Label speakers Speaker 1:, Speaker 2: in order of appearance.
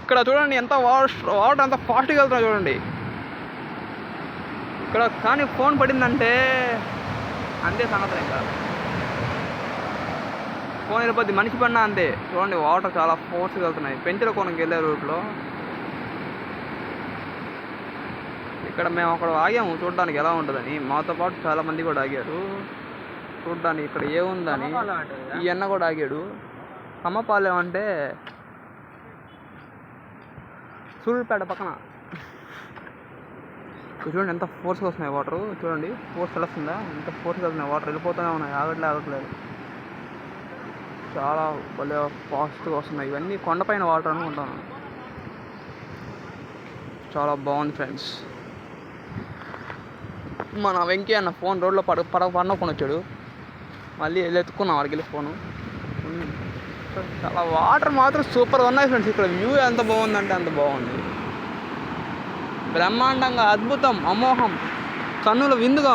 Speaker 1: ఇక్కడ చూడండి ఎంత వాటర్ ఎంత ఫాస్ట్గా వెళ్తున్నా చూడండి. ఇక్కడ కానీ ఫోన్ పడిందంటే అంతే సంగతి. ఇంకా ఫోన్ వెళ్ళిపోద్ది, మనిషి పడినా అంతే. చూడండి వాటర్ చాలా ఫోర్స్గా వెళ్తున్నాయి. పెంచల కోనకి వెళ్ళే రూట్లో ఇక్కడ మేము అక్కడ ఆగాము చూడడానికి ఎలా ఉంటుందని. మాతో పాటు చాలామంది కూడా ఆగారు చూడడానికి ఇక్కడ ఏముందని. ఈ అన్న కూడా ఆగాడు. అమ్మపాలెం అంటే సూళ్ళూరుపేట పక్కన. చూడండి ఎంత ఫోర్స్గా వస్తున్నాయి వాటర్. చూడండి ఫోర్స్ తెలుస్తుందా, ఎంత ఫోర్స్గా వస్తున్నాయి వాటర్. వెళ్ళిపోతూనే ఉన్నాయి, ఆగట్లేదు. చాలా భలే ఫాస్ట్గా వస్తున్నాయి. ఇవన్నీ కొండపైన వాటర్ అనుకుంటాను. చాలా బాగుంది ఫ్రెండ్స్. మన వెంకీ అన్న ఫోన్ రోడ్లో పడకుండా వచ్చాడు. మళ్ళీ వెళ్ళి ఎత్తుకున్నాం అక్కడికి వెళ్ళి ఫోను. చాలా వాటర్ మాత్రం సూపర్గా ఉన్నాయి ఫ్రెండ్స్. ఇక్కడ వ్యూ ఎంత బాగుందంటే అంత బాగుంది. బ్రహ్మాండంగా, అద్భుతం, అమోఘం, కన్నుల విందుగా